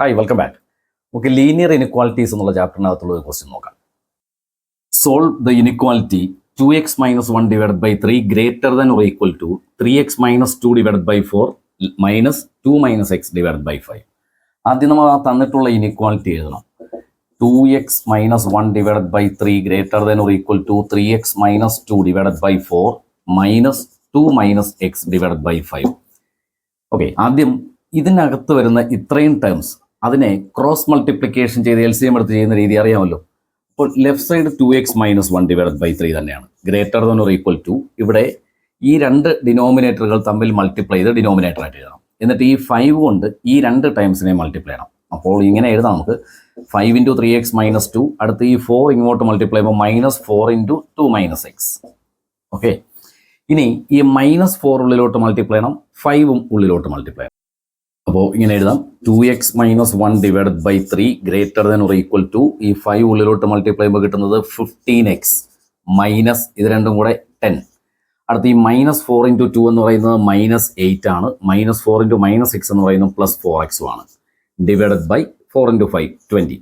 Hi, welcome back. നമുക്ക് linear inequalities എന്നുള്ള ചാപ്റ്ററിനകത്തുള്ള ഒരു ക്വസ്റ്റ്യൻ നോക്കാം. Solve the inequality 2x minus 1 divided by 3 greater than or equal to 3x minus 2 divided by 4 minus 2 minus x divided by 5. ആദ്യം നമ്മൾ ആ തന്നിട്ടുള്ള inequality എഴുതണം. 2x minus 1 divided by 3 greater than or equal to 3x minus 2 divided by 4 minus 2 minus x divided by 5. Okay, ആദ്യം ഇതിനകത്ത് വരുന്ന ഇത്രയും terms അതിനെ ക്രോസ് മൾട്ടിപ്ലിക്കേഷൻ ചെയ്ത് LCM എടുത്ത് ചെയ്യുന്ന രീതി അറിയാമല്ലോ. അപ്പോൾ left side 2x minus 1 divided by 3 തന്നെയാണ്. Greater than or equal to ഇവിടെ ഈ രണ്ട് ഡിനോമിനേറ്ററുകൾ തമ്മിൽ മൾട്ടിപ്ലൈ ചെയ്ത് ഡിനോമിനേറ്റർ ആയിട്ട് എഴുതണം. എന്നിട്ട് ഈ 5 കൊണ്ട് ഈ രണ്ട് ടൈംസിനെ മൾട്ടിപ്ലൈ ചെയ്യണം. അപ്പോൾ ഇങ്ങനെ എഴുതാം നമുക്ക് 5 into 3x minus 2, അടുത്ത് ഈ 4 ഇങ്ങോട്ട് മൾട്ടിപ്ലൈ ചെയ്യുമ്പോൾ -4 into 2 minus x. ഓക്കെ, ഇനി ഈ -4 ഉള്ളിലോട്ട് മൾട്ടിപ്ലൈ ചെയ്യണം, 5ഉം ഉള്ളിലോട്ട് മൾട്ടിപ്ലൈ ചെയ്യണം. അപ്പോൾ ഇങ്ങനെ എഴുതാം 2x minus 1 divided by 3 greater than or equal to ഈ 5 ഉള്ളിലോട്ട് മൾട്ടിപ്ലൈ ചെയ്യുമ്പോൾ കിട്ടുന്നത് 15x മൈനസ് ഇത് രണ്ടും കൂടെ 10. അടുത്ത് ഈ -4 into 2 എന്ന് പറയുന്നത് -8 ആണ്. -4 into -6 എന്ന് പറയുന്നത് +4x ആണ്. Divided by 4 into 5 20.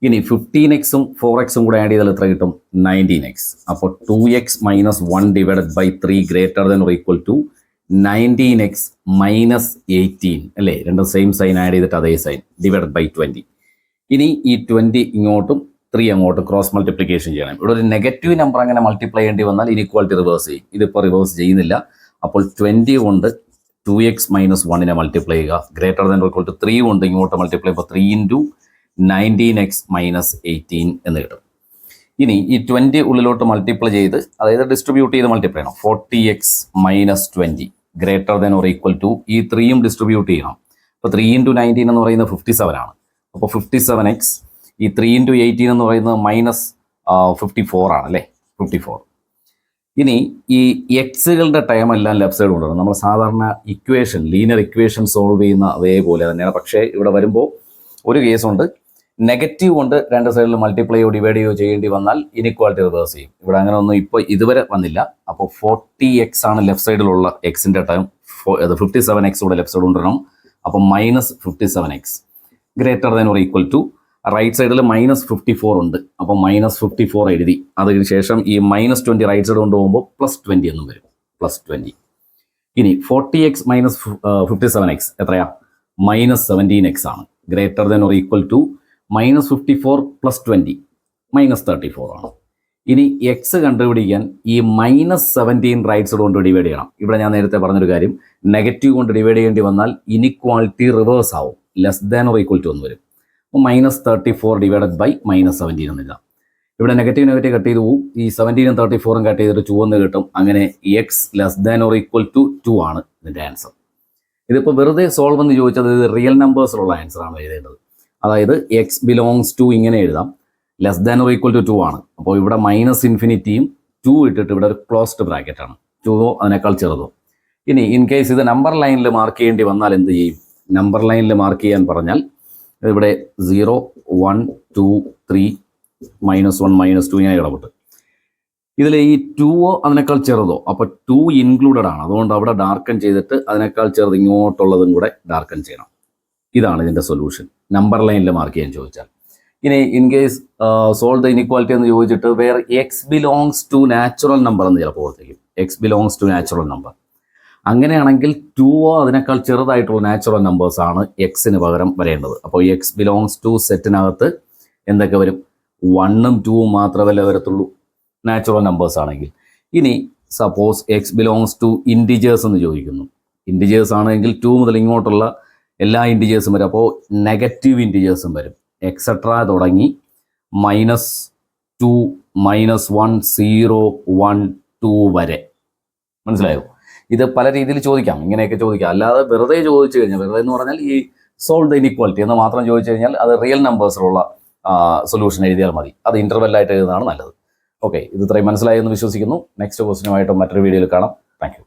ഇനി 15xും 4xും കൂടെ ആഡ് ചെയ്താൽ എത്ര കിട്ടും? 19x. അപ്പോൾ 2x minus 1 divided by 3 greater than or equal to 19x minus 18 അല്ലേ? രണ്ടും സെയിം സൈൻ ആഡ് ചെയ്തിട്ട് അതേ സൈൻ ഡിവൈഡഡ് ബൈ 20. ഇനി ഈ 20 ഇങ്ങോട്ടും 3 അങ്ങോട്ടും ക്രോസ് മൾട്ടിപ്ലിക്കേഷൻ ചെയ്യണം. ഇവിടെ ഒരു നെഗറ്റീവ് നമ്പർ അങ്ങനെ മൾട്ടിപ്ലൈ ചെയ്യേണ്ടി വന്നാൽ ഇനിക്വാളിറ്റി റിവേഴ്സ് ചെയ്യും. ഇതിപ്പോൾ റിവേഴ്സ് ചെയ്യുന്നില്ല. അപ്പോൾ 20 കൊണ്ട് 2x minus 1നെ മൾട്ടിപ്ലൈ ചെയ്യുക. Greater than or equal to 3 കൊണ്ട് ഇങ്ങോട്ട് മൾട്ടിപ്ലൈ ചെയ്യുമ്പോൾ 3 into 19x minus 18 എന്ന് കിട്ടും. ഇനി ഈ 20 ഉള്ളിലോട്ട് മൾട്ടിപ്ലൈ ചെയ്ത് അതായത് ഡിസ്ട്രിബ്യൂട്ട് ചെയ്ത് മൾട്ടിപ്ലൈ ചെയ്യണം. 40x minus 20 greater than or equal to ഈ 3യും ഡിസ്ട്രിബ്യൂട്ട് ചെയ്യണം. അപ്പോൾ 3 into 19 എന്ന് പറയുന്നത് 57 ആണ്. അപ്പോൾ 57x ഈ 3 into 18 എന്ന് പറയുന്നത് -54 ആണ് അല്ലേ? 54. ഇനി ഈ എക്സുകളുടെ ടൈം എല്ലാം ലെഫ്റ്റ് സൈഡ് കൊണ്ടുവരണം. നമ്മൾ സാധാരണ ഇക്വേഷൻ ലീനിയർ ഇക്വേഷൻ സോൾവ് ചെയ്യുന്ന അതേപോലെ തന്നെയാണ്. പക്ഷേ ഇവിടെ വരുമ്പോൾ ഒരു കേസുണ്ട്, നെഗറ്റീവ് കൊണ്ട് രണ്ട് സൈഡിൽ മൾട്ടിപ്ലൈയോ ഡിവൈഡ് ചെയ്യേണ്ടി വന്നാൽ ഇനിക്വാളിറ്റി റിവേഴ്സ് ചെയ്യും. ഇവിടെ അങ്ങനെ ഒന്നും ഇപ്പോൾ ഇതുവരെ വന്നില്ല. അപ്പോൾ 40x ആണ് ലെഫ്റ്റ് സൈഡിലുള്ള എക്സിൻ്റെ ടൈം. 57x കൂടെ ലെഫ്റ്റ് സൈഡ് കൊണ്ടുവരണം. അപ്പോൾ -57x greater than or equal to right സൈഡിൽ -54 ഉണ്ട്. അപ്പോൾ -54 എഴുതി. അതിന് ശേഷം ഈ -20 റൈറ്റ് സൈഡ് കൊണ്ടുപോകുമ്പോൾ +20 എന്നും വരും. +20. ഇനി 40x minus 57x എത്രയാ? -17x ആണ്. Greater than or equal to -54 + 20 -34 ആണ്. ഇനി എക്സ് കണ്ടുപിടിക്കാൻ ഈ -17 റൈറ്റ് സൈഡ് കൊണ്ട് ഡിവൈഡ് ചെയ്യണം. ഇവിടെ ഞാൻ നേരത്തെ പറഞ്ഞൊരു കാര്യം, നെഗറ്റീവ് കൊണ്ട് ഡിവൈഡ് ചെയ്യേണ്ടി വന്നാൽ ഇനിക്വാളിറ്റി റിവേഴ്സ് ആവും. Less than or equal to എന്ന് വരും. അപ്പോൾ -34 ഡിവൈഡഡ് ബൈ -17 എന്നില്ല. ഇവിടെ നെഗറ്റീവ് കട്ട് ചെയ്ത് പോവും. ഈ 17ഉം 34ഉം കട്ട് ചെയ്തിട്ട് 2 എന്ന് കിട്ടും. അങ്ങനെ x less than or equal to 2 ആണ് ഇതിൻ്റെ ആൻസർ. ഇതിപ്പോൾ വെറുതെ സോൾവ് എന്ന് ചോദിച്ചത് ഇത് റിയൽ നമ്പേഴ്സിലുള്ള ആൻസറാണ് എഴുതേണ്ടത്. അതായത് എക്സ് ബിലോങ്സ് ടു ഇങ്ങനെ എഴുതാം, less than or equal to 2 ആണ്. അപ്പോൾ ഇവിടെ -ഇൻഫിനിറ്റിയും 2 ഇട്ടിട്ട് ഇവിടെ ഒരു ക്ലോസ്ഡ് ബ്രാക്കറ്റ് ആണ്. 2 അതിനേക്കാൾ ചെറുതോ. ഇനി ഇൻ കേസ് ഇത് നമ്പർ ലൈനിൽ മാർക്ക് ചെയ്യേണ്ടി വന്നാൽ എന്ത് ചെയ്യും? നമ്പർ ലൈനിൽ മാർക്ക് ചെയ്യാൻ പറഞ്ഞാൽ ഇവിടെ 0 1 2 3 -1 -2 ഇങ്ങനെ ഇടപെട്ട് ഇതിൽ ഈ 2 അതിനേക്കാൾ ചെറുതോ. അപ്പോൾ 2 ഇൻക്ലൂഡഡ് ആണ്. അതുകൊണ്ട് അവിടെ ഡാർക്കൻ ചെയ്തിട്ട് അതിനേക്കാൾ ചെറുത് ഇങ്ങോട്ടുള്ളതും കൂടെ ഡാർക്കൻ ചെയ്യണം. ഇതാണ് ഇതിൻ്റെ സൊല്യൂഷൻ നമ്പർ ലൈനിൽ മാർക്ക് ചെയ്യാൻ ചോദിച്ചാൽ. ഇനി in case solve the inequality എന്ന് ചോദിച്ചിട്ട് വേറെ x belongs to natural number എന്ന് ചിലപ്പോൾ കൊടുത്തേക്കും. X belongs to natural number. അങ്ങനെയാണെങ്കിൽ 2 അതിനേക്കാൾ ചെറുതായിട്ടുള്ള നാച്ചുറൽ നമ്പേഴ്സാണ് എക്സിന് പകരം വരേണ്ടത്. അപ്പോൾ എക്സ് ബിലോങ്സ് ടു സെറ്റിനകത്ത് എന്തൊക്കെ വരും? 1ഉം 2ഉം മാത്രമല്ല വരത്തുള്ളൂ നാച്ചുറൽ നമ്പേഴ്സ് ആണെങ്കിൽ. ഇനി suppose x belongs to integers എന്ന് ചോദിക്കുന്നു. ഇൻറ്റിജേഴ്സ് ആണെങ്കിൽ 2 മുതൽ ഇങ്ങോട്ടുള്ള എല്ലാ ഇൻറ്റിജേഴ്സും വരും. അപ്പോൾ നെഗറ്റീവ് ഇൻറ്റിജേഴ്സും വരും. എക്സെട്ര തുടങ്ങി -2 -1 0 1 2 വരെ. മനസ്സിലായോ? ഇത് പല രീതിയിൽ ചോദിക്കാം. ഇങ്ങനെയൊക്കെ ചോദിക്കാം. അല്ലാതെ വെറുതെ ചോദിച്ചു കഴിഞ്ഞാൽ, വെറുതെ എന്ന് പറഞ്ഞാൽ ഈ സോൾവ് ദ ഇനിക്വാലിറ്റി എന്ന് മാത്രം ചോദിച്ചു കഴിഞ്ഞാൽ അത് റിയൽ നമ്പേഴ്സിലുള്ള സൊല്യൂഷൻ എഴുതിയാൽ മതി. അത് ഇൻ്റർവെല്ലായിട്ട് എഴുതുന്നതാണ് നല്ലത്. ഓക്കെ, ഇത് ഇത്രയും മനസ്സിലായി എന്ന് വിശ്വസിക്കുന്നു. നെക്സ്റ്റ് ക്വസ്റ്റ്യനുമായിട്ട് മറ്റൊരു വീഡിയോയിൽ കാണാം. Thank you.